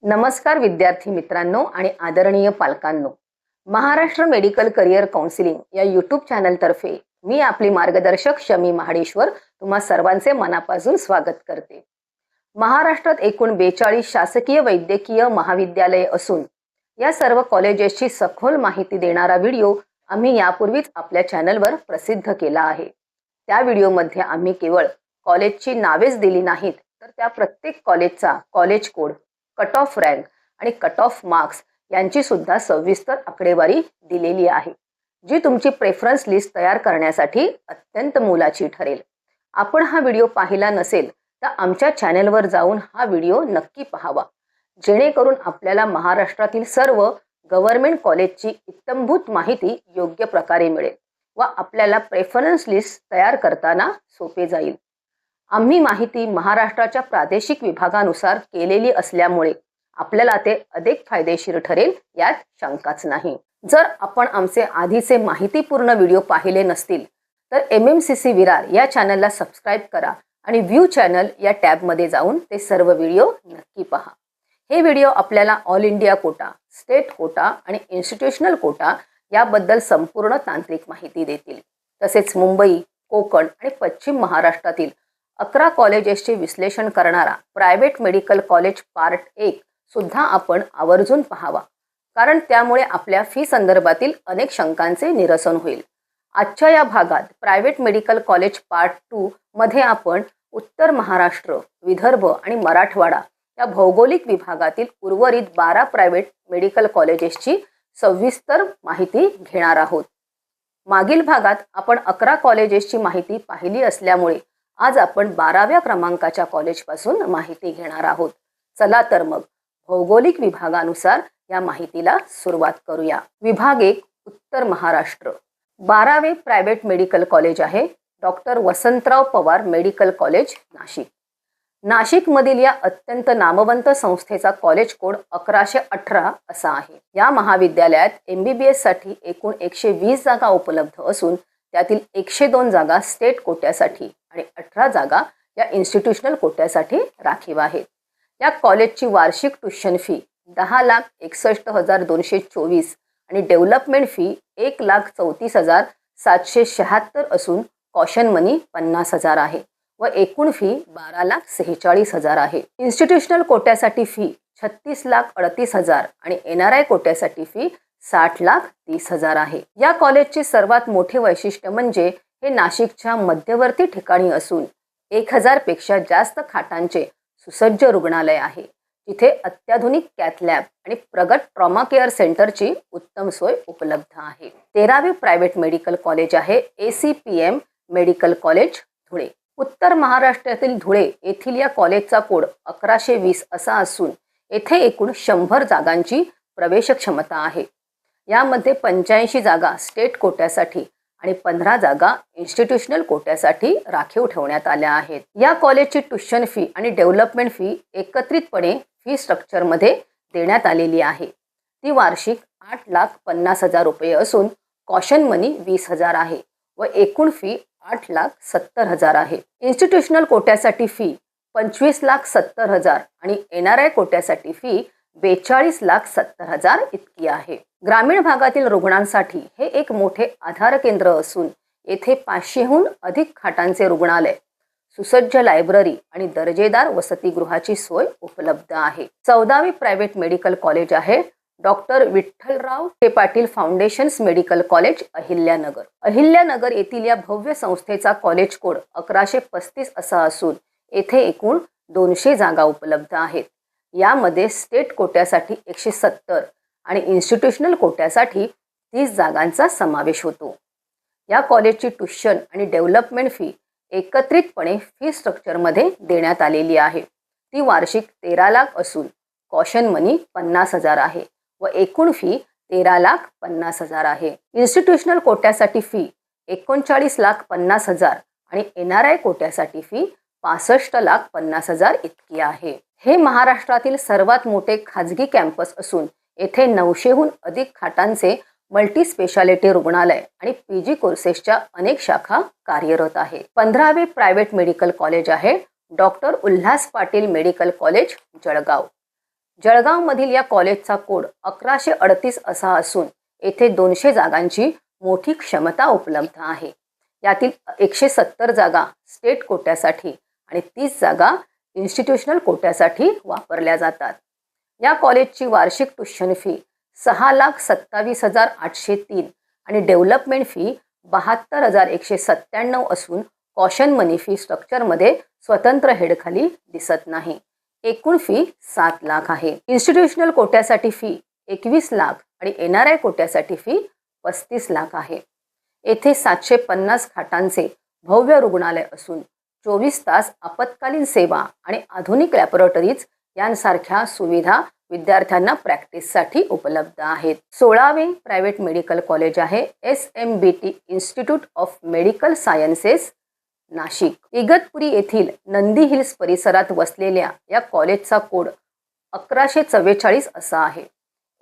नमस्कार विद्यार्थी मित्रांनो आणि आदरणीय पालकांनो. महाराष्ट्र मेडिकल करिअर काउन्सिलिंग या यूट्यूब चॅनलतर्फे मी आपली मार्गदर्शक शमी महाडेश्वर तुम्हा सर्वांचे मनापासून स्वागत करते. महाराष्ट्रात एकूण 42 शासकीय वैद्यकीय महाविद्यालये असून या सर्व कॉलेजेसची सखोल माहिती देणारा व्हिडिओ आम्ही यापूर्वीच आपल्या चॅनलवर प्रसिद्ध केला आहे. त्या व्हिडिओमध्ये आम्ही केवळ कॉलेजची नावेच दिली नाहीत, तर त्या प्रत्येक कॉलेजचा college code, cut off rank आणि कट ऑफ मार्क्स यांची सुद्धा सविस्तर आकडेवारी दिलेली आहे, जी तुमची प्रेफरन्स लिस्ट तयार करण्यासाठी अत्यंत मोलाची ठरेल. आपण हा व्हिडिओ पाहिला नसेल तर आमच्या चॅनलवर जाऊन हा व्हिडिओ नक्की पाहावा, जेणेकरून आपल्याला महाराष्ट्रातील सर्व गव्हर्नमेंट कॉलेजची इत्थंभूत माहिती योग्य प्रकारे मिळेल व आपल्याला प्रेफरन्स लिस्ट तयार करताना सोपे जाईल. आम्ही माहिती महाराष्ट्राच्या प्रादेशिक विभागानुसार केलेली असल्यामुळे आपल्याला ते अधिक फायदेशीर ठरेल यात शंकाच नाही. जर आपण आमचे आधीचे माहितीपूर्ण व्हिडिओ पाहिले नसतील तर MMCC विरार या चॅनलला सबस्क्राईब करा आणि व्ह्यू चॅनल या टॅबमध्ये जाऊन ते सर्व व्हिडिओ नक्की पहा. हे व्हिडिओ आपल्याला all India quota, state quota आणि इन्स्टिट्यूशनल कोटा याबद्दल संपूर्ण तांत्रिक माहिती देतील. तसेच मुंबई, कोकण आणि पश्चिम महाराष्ट्रातील 11 कॉलेजेसचे विश्लेषण करणारा प्रायव्हेट मेडिकल कॉलेज पार्ट 1 सुद्धा आपण आवर्जून पाहावा, कारण त्यामुळे आपल्या फी संदर्भातील अनेक शंकांचे निरसन होईल. आजच्या या भागात प्रायव्हेट मेडिकल कॉलेज पार्ट 2 मध्ये आपण उत्तर महाराष्ट्र, विदर्भ आणि मराठवाडा या भौगोलिक विभागातील उर्वरित 12 प्रायव्हेट मेडिकल कॉलेजेसची सविस्तर माहिती घेणार आहोत. मागील भागात आपण 11 कॉलेजेसची माहिती पाहिली असल्यामुळे आज आपण 12व्या क्रमांकाच्या कॉलेजपासून माहिती घेणार आहोत. चला तर मग भौगोलिक विभागानुसार या माहितीला सुरुवात करूया. विभाग 1 उत्तर महाराष्ट्र. 12वे प्रायव्हेट मेडिकल कॉलेज आहे doctor Vasantrao Pawar medical college, Nashik. नाशिकमधील या अत्यंत नामवंत संस्थेचा कॉलेज कोड 1118 असा आहे. या महाविद्यालयात MBBS साठी एकूण 120 जागा उपलब्ध असून त्यातील 102 जागा स्टेट कोट्यासाठी आणि 18 जागा या इन्स्टिट्यूशनल कोट्यासाठी राखीव आहेत. या कॉलेजची वार्षिक ट्युशन फी 10,61,224 आणि डेव्हलपमेंट फी 1,34,776 असून कॉशन मनी 50,000 आहे व एकूण फी 12,46,000 आहे. इन्स्टिट्यूशनल कोट्यासाठी फी 36,38,000 आणि NRI कोट्यासाठी फी 60,30,000 आहे. या कॉलेजचे सर्वात मोठे वैशिष्ट्य म्हणजे हे नाशिकच्या मध्यवर्ती ठिकाणी असून 1000 पेक्षा जास्त खाटांचे सुसज्ज रुग्णालय आहे, जिथे अत्याधुनिक कॅथ लॅब आणि प्रगत ट्रॉमा केअर सेंटरची उत्तम सोय उपलब्ध आहे. 13वे प्रायव्हेट मेडिकल कॉलेज आहे ACPM मेडिकल कॉलेज, धुळे. उत्तर महाराष्ट्रातील धुळे येथील या कॉलेजचा कोड 1120 असा असून येथे एकूण 100 जागांची प्रवेश क्षमता आहे. यामध्ये 85 जागा स्टेट कोट्यासाठी आणि 15 जागा इन्स्टिट्यूशनल कोट्यासाठी राखीव ठेवण्यात आल्या आहेत. या कॉलेजची ट्युशन फी आणि डेव्हलपमेंट फी एकत्रितपणे फी स्ट्रक्चरमध्ये देण्यात आलेली आहे. ती वार्षिक 8,50,000 रुपये असून कॉशन मनी 20,000 आहे व एकूण फी 8,70,000 आहे. इन्स्टिट्यूशनल कोट्यासाठी फी 25,70,000 आणि NRI कोट्यासाठी फी 42,70,000 इतकी आहे. ग्रामीण भागातील रुग्णांसाठी हे एक मोठे आधार केंद्र असून येथे 500हून अधिक खाटांचे रुग्णालय, सुसज्ज लायब्ररी आणि दर्जेदार वसतिगृहाची सोय उपलब्ध आहे. 14वे प्रायव्हेट मेडिकल कॉलेज आहे doctor Vitthalrao Patil foundations medical college, Ahilyanagar. Ahilyanagar येथील या भव्य संस्थेचा कॉलेज कोड 1135 असा असून येथे एकूण 200 जागा उपलब्ध आहेत. यामध्ये स्टेट कोट्यासाठी 170 आणि इन्स्टिट्यूशनल कोट्यासाठी 30 जागांचा समावेश होतो. या कॉलेजची ट्युशन आणि डेव्हलपमेंट फी एकत्रितपणे फी स्ट्रक्चरमध्ये देण्यात आलेली आहे. ती वार्षिक 13 लाख असून कॉशन मनी 50,000 आहे व एकूण फी 13,50,000 आहे. इन्स्टिट्यूशनल कोट्यासाठी फी 39,50,000 आणि NRI कोट्यासाठी फी 65,50,000 इतकी आहे. हे महाराष्ट्रातील सर्वात मोठे खाजगी कॅम्पस असून येथे 900हून अधिक खाटांचे मल्टी स्पेशालिटी रुग्णालय आणि PG कोर्सेसच्या अनेक शाखा कार्यरत आहे. 15वे प्रायव्हेट मेडिकल कॉलेज आहे doctor Ulhas Patil medical college, Jalgaon. जळगावमधील या कॉलेजचा कोड 1138 असा असून येथे 200 जागांची मोठी क्षमता उपलब्ध आहे. यातील 170 जागा स्टेट कोट्यासाठी आणि 30 जागा इन्स्टिट्यूशनल कोट्यासाठी वापरल्या जातात. या कॉलेजची वार्षिक ट्युशन फी 6,27,803 आणि डेव्हलपमेंट फी 72,197 असून कॉशन मनी फी स्ट्रक्चरमध्ये स्वतंत्र हेडखाली दिसत नाही. एकूण फी 7 लाख आहे. इन्स्टिट्यूशनल कोट्यासाठी फी 21 लाख आणि NRI कोट्यासाठी फी 35 लाख आहे. येथे 750 खाटांचे भव्य रुग्णालय असून 24 तास आपत्कालीन सेवा आणि आधुनिक लॅबोरेटरीज यांसारख्या सुविधा विद्यार्थ्यांना प्रॅक्टिससाठी उपलब्ध आहेत. 16वे प्रायव्हेट मेडिकल कॉलेज आहे SMBT institute of medical sciences Nashik. Igatpuri येथील नंदी हिल्स परिसरात वसलेल्या या कॉलेजचा कोड 1144 असा आहे.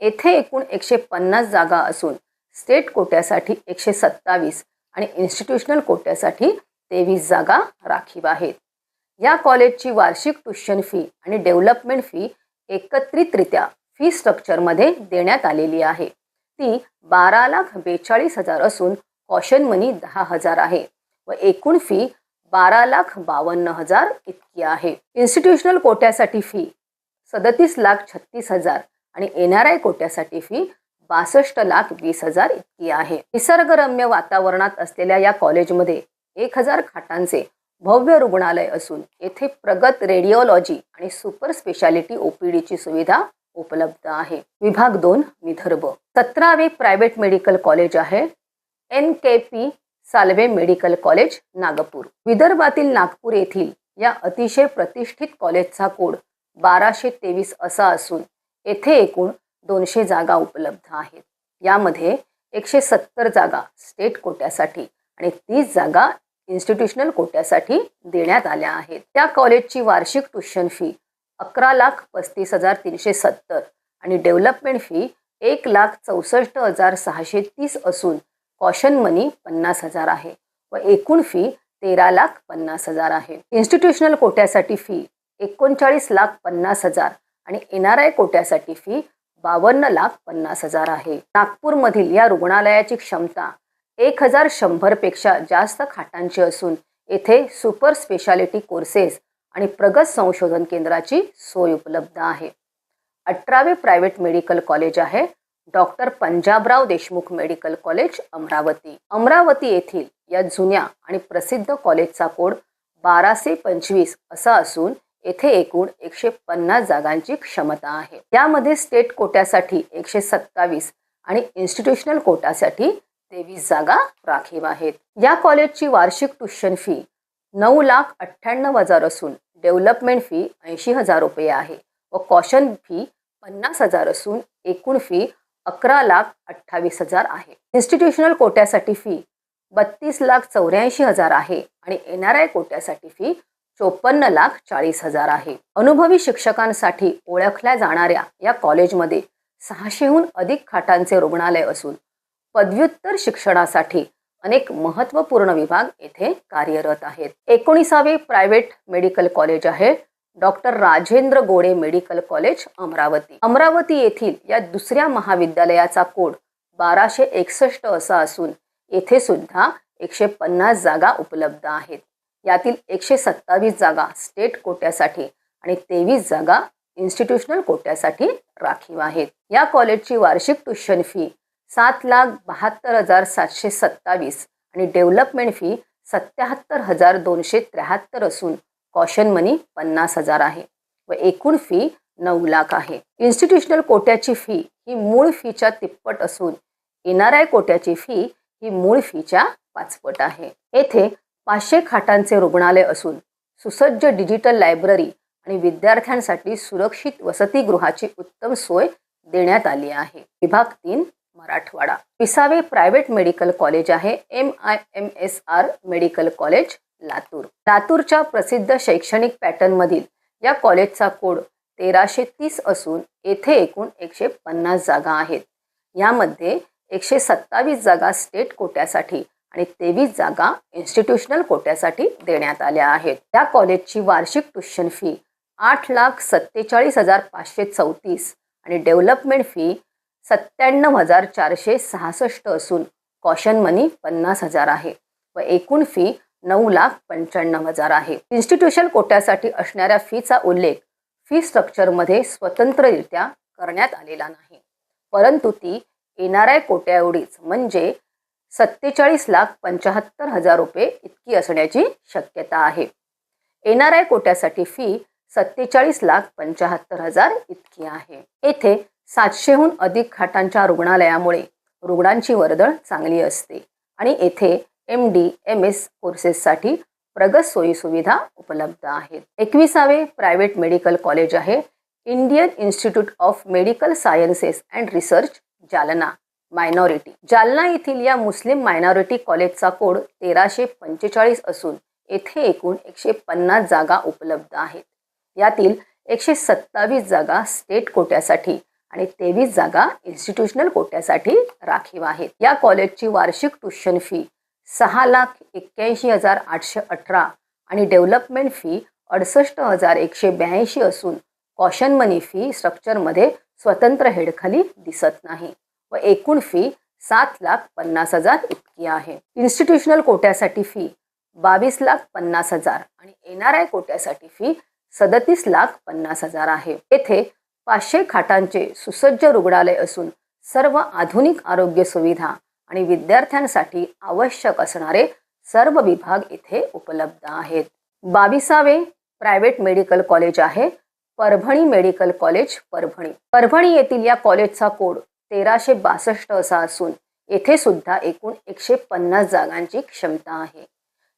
येथे एकूण 150 जागा असून स्टेट कोट्यासाठी 127 आणि इन्स्टिट्यूशनल कोट्यासाठी 23 जागा राखीव आहेत. या कॉलेजची वार्षिक ट्युशन फी आणि डेव्हलपमेंट फी एकत्रितरित्या फी स्ट्रक्चरमध्ये देण्यात आलेली आहे. ती 12,42,000 असून कॉशन मनी 10,000 आहे व एकूण फी 12,52,000 इतकी आहे. इन्स्टिट्यूशनल कोट्यासाठी फी 37,36,000 आणि NRI कोट्यासाठी फी 62,20,000 इतकी आहे. निसर्गरम्य वातावरणात असलेल्या या कॉलेजमध्ये 1000 खाटांचे भव्य रुग्णालय असून येथे प्रगत रेडिओलॉजी आणि सुपर स्पेशालिटी OPDची सुविधा उपलब्ध आहे. विभाग 2 विदर्भ. 17वे प्रायव्हेट मेडिकल कॉलेज आहे NKP Salve medical college Nagpur. विदर्भातील नागपूर येथील या अतिशय प्रतिष्ठित कॉलेजचा कोड 1223 असा असून येथे एकूण 200 जागा उपलब्ध आहेत. यामध्ये 170 जागा स्टेट कोट्यासाठी आणि 30 जागा इन्स्टिट्यूशनल कोट्यासाठी देण्यात आल्या आहेत. त्या कॉलेजची वार्षिक ट्युशन फी 11,35,370 आणि डेव्हलपमेंट फी 1,64,630 असून कॉशन मनी 50,000 आहे व एकूण फी 13,50,000 आहे. इन्स्टिट्यूशनल कोट्यासाठी फी 39,50,000 आणि NRI कोट्यासाठी फी 52,50,000 आहे. नागपूरमधील या रुग्णालयाची क्षमता 1,100 पेक्षा जास्त खाटांची असून येथे सुपर स्पेशालिटी कोर्सेस आणि प्रगत संशोधन केंद्राची सोय उपलब्ध आहे. 18वे प्रायव्हेट मेडिकल कॉलेज आहे doctor Panjabrao Deshmukh medical college Amravati. Amravati येथील या जुन्या आणि प्रसिद्ध कॉलेजचा कोड 1225 असा असून येथे एकूण 150 जागांची क्षमता आहे. त्यामध्ये स्टेट कोट्यासाठी 127 आणि इन्स्टिट्यूशनल कोट्यासाठी 23 जागा राखीव आहेत. या कॉलेजची वार्षिक ट्युशन फी 9,98,000 असून डेव्हलपमेंट फी 80,000 रुपये आहे व कॉशन फी 50,000 असून एकूण फी 11,28,000 आहे. इन्स्टिट्यूशनल कोट्यासाठी फी 32,84,000 आहे आणि NRI कोट्यासाठी फी 54,40,000 आहे. अनुभवी शिक्षकांसाठी ओळखल्या जाणाऱ्या या कॉलेजमध्ये 600हून अधिक खाटांचे रुग्णालय असून पदव्युत्तर शिक्षणासाठी अनेक महत्त्वपूर्ण विभाग येथे कार्यरत आहेत. 19वे प्रायव्हेट मेडिकल कॉलेज आहे doctor Rajendra Gode medical college Amravati. Amravati येथील या दुसऱ्या महाविद्यालयाचा कोड 1261 असा असून येथे सुद्धा 150 जागा उपलब्ध आहेत. यातील 127 जागा स्टेट कोट्यासाठी आणि 23 जागा इन्स्टिट्यूशनल कोट्यासाठी राखीव आहेत. या कॉलेजची वार्षिक ट्युशन फी 7,72,727 आणि डेव्हलपमेंट फी 77,273 असून कॉशन मनी 50,000 आहे व एकूण फी 9 लाख आहे. इन्स्टिट्यूशनल कोट्याची फी ही मूळ फीच्या तिप्पट असून NRI कोट्याची फी ही मूळ फीच्या 5 पट आहे. येथे 500 खाटांचे रुग्णालय असून सुसज्ज डिजिटल लायब्ररी आणि विद्यार्थ्यांसाठी सुरक्षित वसतिगृहाची उत्तम सोय देण्यात आली आहे. विभाग 3 मराठवाडा. 20वे प्रायव्हेट मेडिकल कॉलेज आहे MIMSR मेडिकल कॉलेज लातूर. लातूरच्या प्रसिद्ध शैक्षणिक पॅटर्नमधील या कॉलेजचा कोड 1330 असून येथे एकूण 150 जागा आहेत. यामध्ये 127 जागा स्टेट कोट्यासाठी आणि 23 जागा इन्स्टिट्यूशनल कोट्यासाठी देण्यात आल्या आहेत. या कॉलेजची वार्षिक ट्युशन फी 8,47,534 आणि डेव्हलपमेंट फी 97,466 असून कॉशन मनी 50,000 आहे व एकूण फी 9,95,000 आहे. इन्स्टिट्यूशन कोट्यासाठी असणाऱ्या फीचा उल्लेख फी स्ट्रक्चरमध्ये स्वतंत्ररित्या करण्यात आलेला नाही, परंतु ती NRI कोट्या एवढीच म्हणजे 47,75,000 रुपये इतकी असण्याची शक्यता आहे. NRI कोट्यासाठी फी 47,75,000 इतकी आहे. येथे 700हून अधिक खाटांच्या रुग्णालयामुळे रुग्णांची वर्दळ चांगली असते आणि येथे MD MS कोर्सेससाठी प्रगत सोयीसुविधा उपलब्ध आहेत. 21वे प्रायव्हेट मेडिकल कॉलेज आहे Indian institute of medical sciences and research Jalna minority. Jalna येथील या मुस्लिम मायनॉरिटी कॉलेजचा कोड 1345 असून येथे एकूण 150 जागा उपलब्ध आहेत. यातील 127 जागा स्टेट कोट्यासाठी आणि 23 जागा इन्स्टिट्यूशनल कोट्यासाठी राखीव आहेत. या कॉलेजची वार्षिक ट्युशन फी 6,81,818 आणि डेव्हलपमेंट फी 68,182 असून कॉशन मनी फी स्ट्रक्चरमध्ये स्वतंत्र हेडखाली दिसत नाही व एकूण फी 7,50,000 इतकी आहे. इन्स्टिट्यूशनल कोट्यासाठी फी 22,50,000 आणि NRI कोट्यासाठी फी 37,50,000 आहे. येथे 500 खाटांचे सुसज्ज रुग्णालय असून सर्व आधुनिक आरोग्य सुविधा आणि विद्यार्थ्यांसाठी आवश्यक असणारे सर्व विभाग येथे उपलब्ध आहेत. 22वे प्रायव्हेट मेडिकल कॉलेज आहे परभणी मेडिकल कॉलेज परभणी. परभणी येथील या कॉलेजचा कोड 1362 असा असून येथे सुद्धा एकूण 150 जागांची क्षमता आहे.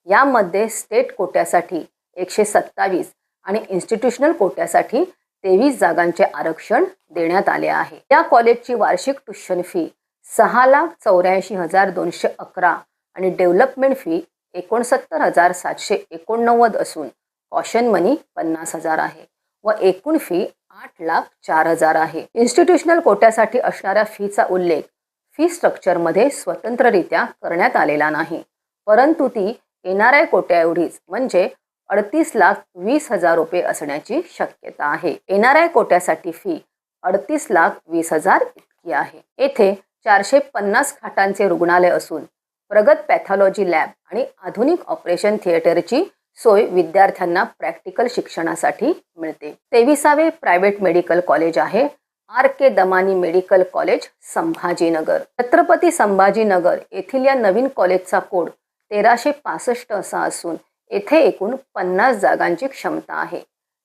यामध्ये स्टेट कोट्यासाठी 127 आणि इन्स्टिट्यूशनल कोट्यासाठी 23 जागांचे आरक्षण देण्यात आले आहे. या कॉलेजची वार्षिक ट्युशन फी 6,84,211 आणि डेव्हलपमेंट फी 69,789 असून कॉशन मनी 50,000 आहे व एकूण फी 8,04,000 आहे. इन्स्टिट्यूशनल कोट्यासाठी असणाऱ्या फीचा उल्लेख फी स्ट्रक्चरमध्ये स्वतंत्ररित्या करण्यात आलेला नाही, परंतु ती NRI कोट्या एवढीच म्हणजे 38,20,000 रुपये असण्याची शक्यता आहे. NRI कोट्यासाठी फी 38,20,000 इतकी आहे. येथे 450 खाटांचे रुग्णालय असून प्रगत पॅथॉलॉजी लॅब आणि आधुनिक ऑपरेशन थिएटरची सोय विद्यार्थ्यांना प्रॅक्टिकल शिक्षणासाठी मिळते. 23वे प्रायव्हेट मेडिकल कॉलेज आहे RK Damani medical college Sambhajinagar. Chhatrapati Sambhajinagar येथील या नवीन कॉलेजचा कोड 1365 असा असून येथे एकूण 50 जागांची क्षमता आहे,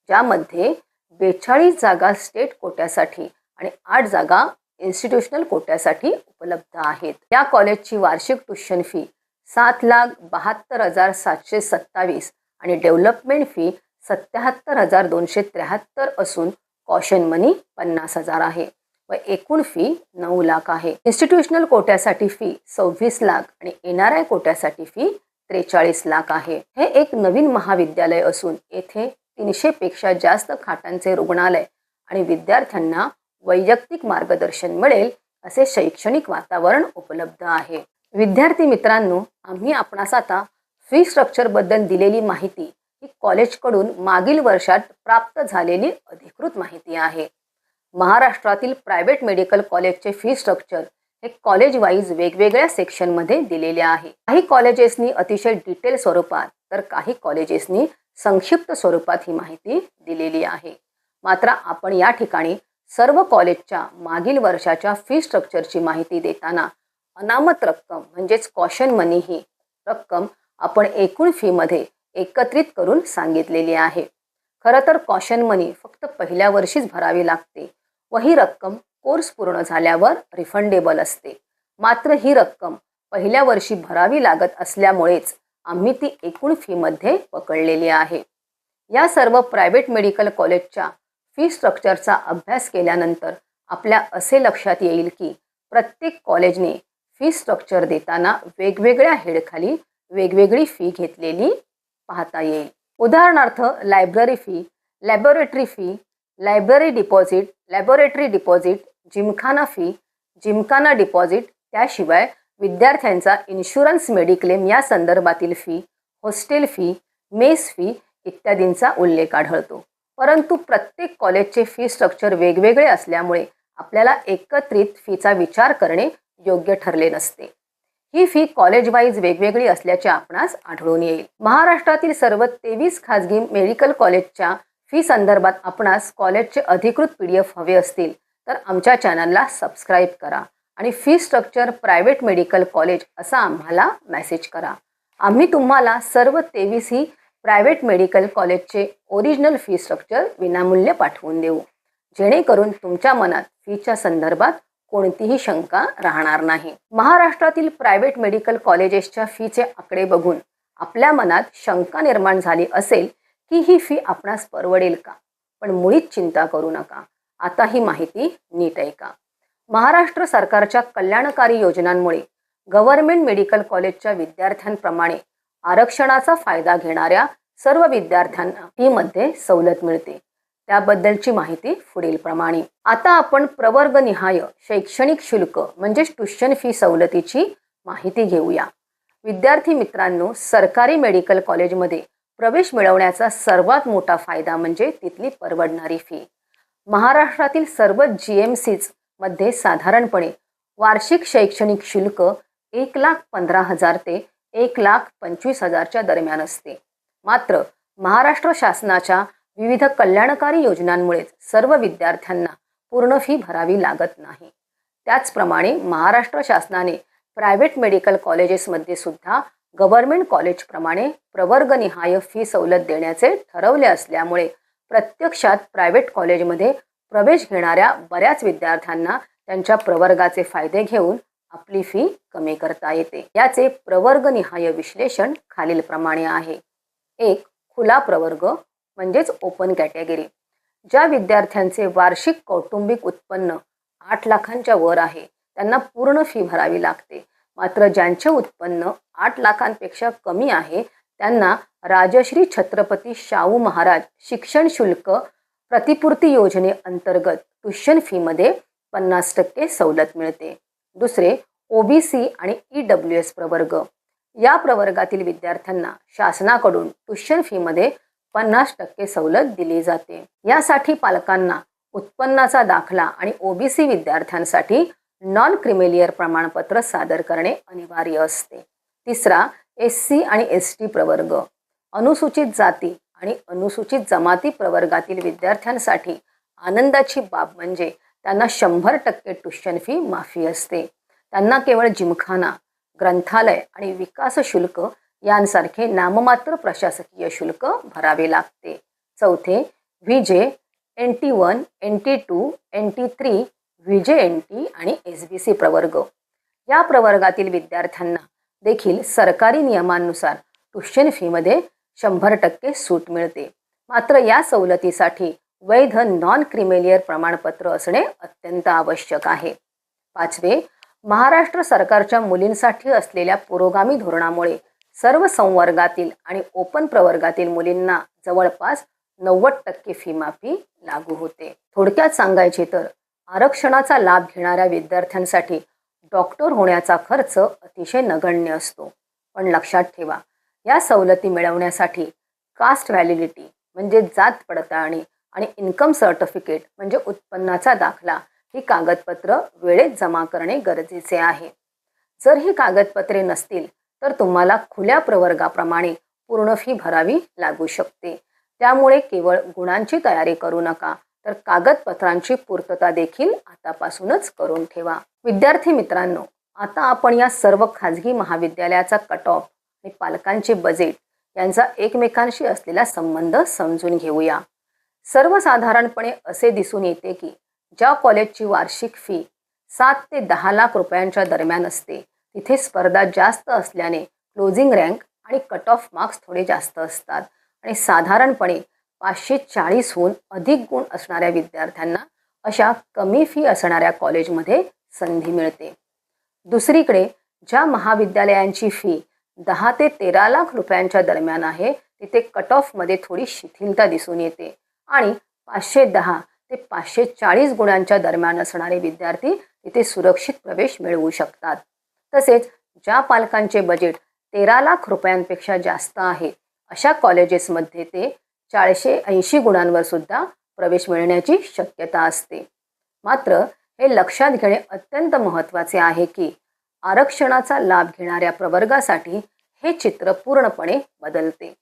ज्यामध्ये 42 जागा स्टेट कोट्यासाठी आणि 8 जागा इन्स्टिट्यूशनल कोट्यासाठी उपलब्ध आहेत. या कॉलेजची वार्षिक ट्युशन फी 7,72,727 आणि डेव्हलपमेंट फी 77,273 असून कॉशन मनी 50,000 आहे व एकूण फी 9 लाख आहे. इन्स्टिट्यूशनल कोट्यासाठी फी 26 लाख आणि NRI कोट्यासाठी फी 43 लाख आहे. हे एक नवीन महाविद्यालय असून येथे 300 पेक्षा जास्त खाटांचे रुग्णालय आणि विद्यार्थ्यांना वैयक्तिक मार्गदर्शन मिळेल असे शैक्षणिक वातावरण उपलब्ध आहे. विद्यार्थी मित्रांनो, आम्ही आपणास आता फी स्ट्रक्चरबद्दल दिलेली माहिती ही कॉलेजकडून मागील वर्षात प्राप्त झालेली अधिकृत माहिती आहे. महाराष्ट्रातील प्रायव्हेट मेडिकल कॉलेजचे फी स्ट्रक्चर हे कॉलेज वाईज वेगवेगळ्या सेक्शनमध्ये दिलेले आहे. काही कॉलेजेसनी अतिशय डिटेल स्वरूपात तर काही कॉलेजेसनी संक्षिप्त स्वरूपात ही माहिती दिलेली आहे. मात्र आपण या ठिकाणी सर्व कॉलेजच्या मागील वर्षाच्या फी स्ट्रक्चरची माहिती देताना अनामत रक्कम म्हणजेच कॉशन मनी ही रक्कम आपण एकूण फीमध्ये एकत्रित करून सांगितलेली आहे. खरं तर कॉशन मनी फक्त पहिल्या वर्षीच भरावी लागते व ही रक्कम कोर्स पूर्ण झाल्यावर रिफंडेबल असते. मात्र ही रक्कम पहिल्या वर्षी भरावी लागत असल्यामुळेच आम्ही ती एकूण फीमध्ये पकडलेली आहे. या सर्व प्रायव्हेट मेडिकल कॉलेजच्या फी स्ट्रक्चरचा अभ्यास केल्यानंतर आपल्या असे लक्षात येईल की प्रत्येक कॉलेजने फी स्ट्रक्चर देताना वेगवेगळ्या हेडखाली वेगवेगळी फी घेतलेली पाहता येईल. उदाहरणार्थ library fee, laboratory fee, library deposit, laboratory deposit, Gymkhana fee, Gymkhana deposit, त्याशिवाय विद्यार्थ्यांचा इन्शुरन्स मेडिक्लेम या संदर्भातील fee, hostel fee, mess fee इत्यादींचा उल्लेख आढळतो. परंतु प्रत्येक कॉलेजचे फी स्ट्रक्चर वेगवेगळे असल्यामुळे आपल्याला एकत्रित फीचा विचार करणे योग्य ठरले नसते. ही फी कॉलेज वाईज वेगवेगळी असल्याचे आपणास आढळून येईल. महाराष्ट्रातील सर्व 23 खाजगी मेडिकल कॉलेजच्या फी संदर्भात आपणास कॉलेजचे अधिकृत PDF हवे असतील तर आमच्या चॅनलला सबस्क्राईब करा आणि fee structure private medical college असा आम्हाला मेसेज करा. आम्ही तुम्हाला सर्व 23 ही प्रायव्हेट मेडिकल कॉलेजचे ओरिजिनल फी स्ट्रक्चर विनामूल्य पाठवून देऊ, जेणेकरून तुमच्या मनात फीच्या संदर्भात कोणतीही शंका राहणार नाही. महाराष्ट्रातील प्रायव्हेट मेडिकल कॉलेजेसच्या फीचे आकडे बघून आपल्या मनात शंका निर्माण झाली असेल की ही फी आपणास परवडेल का, पण मुळीच चिंता करू नका. आता ही माहिती नीट ऐका. महाराष्ट्र सरकारच्या कल्याणकारी योजनांमुळे गव्हर्नमेंट मेडिकल कॉलेजच्या विद्यार्थ्यांप्रमाणे आरक्षणाचा फायदा घेणाऱ्या सर्व विद्यार्थ्यांना फीमध्ये सवलत मिळते. त्याबद्दलची माहिती पुढील प्रमाणे. आता आपण प्रवर्गनिहाय शैक्षणिक शुल्क म्हणजेच ट्युशन फी सवलतीची माहिती घेऊया. विद्यार्थी मित्रांनो, सरकारी मेडिकल कॉलेजमध्ये प्रवेश मिळवण्याचा सर्वात मोठा फायदा म्हणजे तिथली परवडणारी फी. महाराष्ट्रातील सर्व GMCs मध्ये साधारणपणे वार्षिक शैक्षणिक शुल्क 1,15,000 ते 1,25,000 दरम्यान असते. मात्र महाराष्ट्र शासनाच्या विविध कल्याणकारी योजनांमुळे सर्व विद्यार्थ्यांना पूर्ण फी भरावी लागत नाही. त्याचप्रमाणे महाराष्ट्र शासनाने प्रायव्हेट मेडिकल कॉलेजेसमध्ये सुद्धा गव्हर्नमेंट कॉलेजप्रमाणे प्रवर्गनिहाय फी सवलत देण्याचे ठरवले असल्यामुळे प्रत्यक्षात प्रायव्हेट कॉलेजमध्ये प्रवेश घेणाऱ्या बऱ्याच विद्यार्थ्यांना त्यांच्या प्रवर्गाचे फायदे घेऊन आपली फी कमी करता येते. याचे प्रवर्गनिहाय विश्लेषण खालीलप्रमाणे आहे. 1. खुला प्रवर्ग म्हणजेच ओपन कॅटेगरी. ज्या विद्यार्थ्यांचे वार्षिक कौटुंबिक उत्पन्न 8 लाखांच्या वर आहे त्यांना पूर्ण फी भरावी लागते. मात्र ज्यांचे उत्पन्न 8 लाखांपेक्षा कमी आहे त्यांना राजश्री छत्रपती शाहू महाराज शिक्षण शुल्क प्रतिपूर्ती योजनेअंतर्गत ट्युशन फीमध्ये 50% सवलत मिळते. दुसरे, OBC आणि EWS प्रवर्ग. या प्रवर्गातील विद्यार्थ्यांना शासनाकडून ट्युशन फीमध्ये 50% सवलत दिली जाते. यासाठी पालकांना उत्पन्नाचा दाखला आणि OBC विद्यार्थ्यांसाठी नॉन क्रिमिलियर प्रमाणपत्र सादर करणे अनिवार्य असते. तिसरा, SC आणि ST प्रवर्ग. अनुसूचित जाती आणि अनुसूचित जमाती प्रवर्गातील विद्यार्थ्यांसाठी आनंदाची बाब म्हणजे त्यांना 100% ट्युशन फी माफी असते. त्यांना केवळ जिमखाना, ग्रंथालय आणि विकास शुल्क यांसारखे नाममात्र प्रशासकीय शुल्क भरावे लागते. चौथे, VJ, NT1, NT2, NT3, VJNT आणि SBC प्रवर्ग. या प्रवर्गातील विद्यार्थ्यांना देखील सरकारी नियमांनुसार ट्युशन फीमध्ये 100% सूट मिळते. मात्र या सवलतीसाठी वैध नॉन क्रिमिलियर प्रमाणपत्र असणे अत्यंत आवश्यक आहे. पाचवे, महाराष्ट्र सरकारच्या मुलींसाठी असलेल्या पुरोगामी धोरणामुळे सर्व संवर्गातील आणि ओपन प्रवर्गातील मुलींना जवळपास 90% फी माफी लागू होते. थोडक्यात सांगायचे तर आरक्षणाचा लाभ घेणाऱ्या विद्यार्थ्यांसाठी डॉक्टर होण्याचा खर्च अतिशय नगण्य असतो. पण लक्षात ठेवा, या सवलती मिळवण्यासाठी कास्ट व्हॅलिडिटी म्हणजे जात पडताळणी आणि इन्कम सर्टिफिकेट म्हणजे उत्पन्नाचा दाखला ही कागदपत्र वेळेत जमा करणे गरजेचे आहे. जर ही कागदपत्रे नसतील तर तुम्हाला खुल्या प्रवर्गाप्रमाणे पूर्ण फी भरावी लागू शकते. त्यामुळे केवळ गुणांची तयारी करू नका तर कागदपत्रांची पूर्तता देखील आतापासूनच करून ठेवा. विद्यार्थी मित्रांनो, आता आपण या सर्व खाजगी महाविद्यालयाचा कट ऑफ आणि पालकांचे बजेट यांचा एकमेकांशी असलेला संबंध समजून घेऊया. सर्वसाधारणपणे असे दिसून येते की ज्या कॉलेजची वार्षिक फी 7 ते 10 लाख रुपयांच्या दरम्यान असते तिथे स्पर्धा जास्त असल्याने क्लोजिंग रँक आणि कट ऑफ मार्क्स थोडे जास्त असतात आणि साधारणपणे 540हून अधिक गुण असणाऱ्या विद्यार्थ्यांना अशा कमी फी असणाऱ्या कॉलेजमध्ये संधी मिळते. दुसरीकडे ज्या महाविद्यालयांची फी 10 ते 13 लाख रुपयांच्या दरम्यान आहे तिथे कट ऑफमध्ये थोडी शिथिलता दिसून येते आणि 510 ते 540 गुणांच्या दरम्यान असणारे विद्यार्थी तिथे सुरक्षित प्रवेश मिळवू शकतात. तसेच ज्या पालकांचे बजेट 13 लाख रुपयांपेक्षा जास्त आहे अशा कॉलेजेसमध्ये ते 480 गुणांवर सुद्धा प्रवेश मिळण्याची शक्यता असते. मात्र हे लक्षात घेणे अत्यंत महत्त्वाचे आहे की आरक्षणाचा लाभ घेणाऱ्या प्रवर्गासाठी हे चित्र पूर्णपणे बदलते.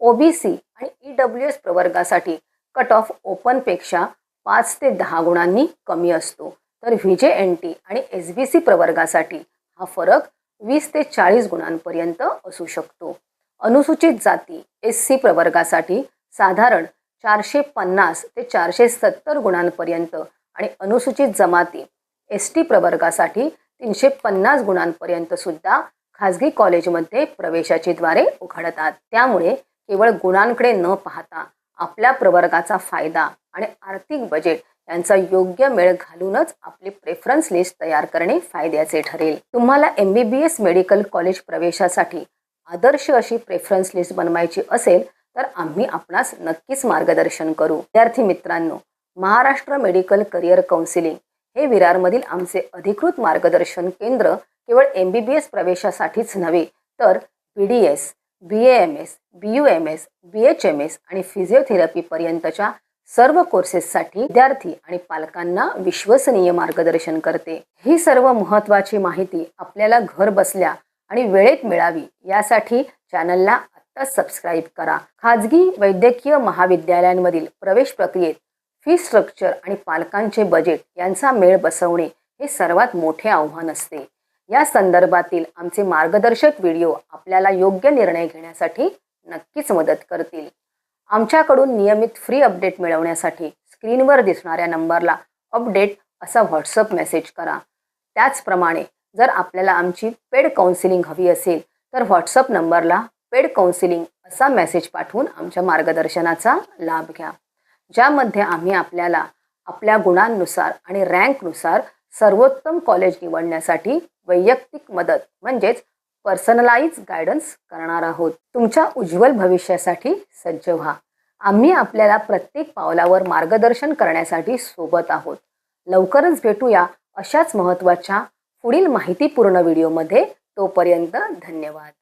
ओबीसी आणि EWS प्रवर्गासाठी कट ऑफ ओपनपेक्षा 5 ते 10 गुणांनी कमी असतो, तर VJNT आणि SBC प्रवर्गासाठी हा फरक 20 ते 40 गुणांपर्यंत असू शकतो. अनुसूचित जाती SC प्रवर्गासाठी साधारण 450 ते 470 गुणांपर्यंत आणि अनुसूचित जमाती ST प्रवर्गासाठी 350 गुणांपर्यंत सुद्धा खाजगी कॉलेजमध्ये प्रवेशाची द्वारे उघडतात. त्यामुळे केवळ गुणांकडे न पाहता आपल्या प्रवर्गाचा फायदा आणि आर्थिक बजेट यांचा योग्य मेळ घालूनच आपली प्रेफरन्स लिस्ट तयार करणे फायद्याचे ठरेल. तुम्हाला MBBS मेडिकल कॉलेज प्रवेशासाठी आदर्श अशी प्रेफरन्स लिस्ट बनवायची असेल तर आम्ही आपणास नक्कीच मार्गदर्शन करू. विद्यार्थी मित्रांनो, महाराष्ट्र मेडिकल करिअर काउन्सिलिंग हे विरारमधील आमचे अधिकृत मार्गदर्शन केंद्र केवळ MBBS प्रवेशासाठीच नव्हे तर BDS, BAMS, BUMS, BHMS आणि फिजिओथेरपी पर्यंतच्या सर्व कोर्सेससाठी विद्यार्थी आणि पालकांना विश्वसनीय मार्गदर्शन करते. ही सर्व महत्त्वाची माहिती आपल्याला घर बसल्या आणि वेळेत मिळावी यासाठी चॅनलला आत्ता सबस्क्राईब करा. खाजगी वैद्यकीय महाविद्यालयांमधील प्रवेश प्रक्रियेत फी स्ट्रक्चर आणि पालकांचे बजेट यांचा मेळ बसवणे हे सर्वात मोठे आव्हान असते. या संदर्भातील आमचे मार्गदर्शक व्हिडिओ आपल्याला योग्य निर्णय घेण्यासाठी नक्कीच मदत करतील. आमच्याकडून नियमित फ्री अपडेट मिळवण्यासाठी स्क्रीनवर दिसणाऱ्या नंबरला अपडेट असा व्हॉट्सअप मेसेज करा. त्याचप्रमाणे जर आपल्याला आमची पेड काउन्सिलिंग हवी असेल तर व्हॉट्सअप नंबरला पेड काउन्सिलिंग असा मेसेज पाठवून आमच्या मार्गदर्शनाचा लाभ घ्या, ज्यामध्ये आम्ही आपल्याला आपल्या गुणांनुसार आणि रँकनुसार सर्वोत्तम कॉलेज निवडण्यासाठी वैयक्तिक मदत म्हणजेच पर्सनलाइज गायडन्स करणार आहोत. तुमच्या उज्ज्वल भविष्यासाठी सज्ज व्हा. आम्ही आपल्याला प्रत्येक पावलावर मार्गदर्शन करण्यासाठी सोबत आहोत. लवकरच भेटूया अशाच महत्त्वाच्या पुढील माहितीपूर्ण व्हिडिओमध्ये. तोपर्यंत धन्यवाद.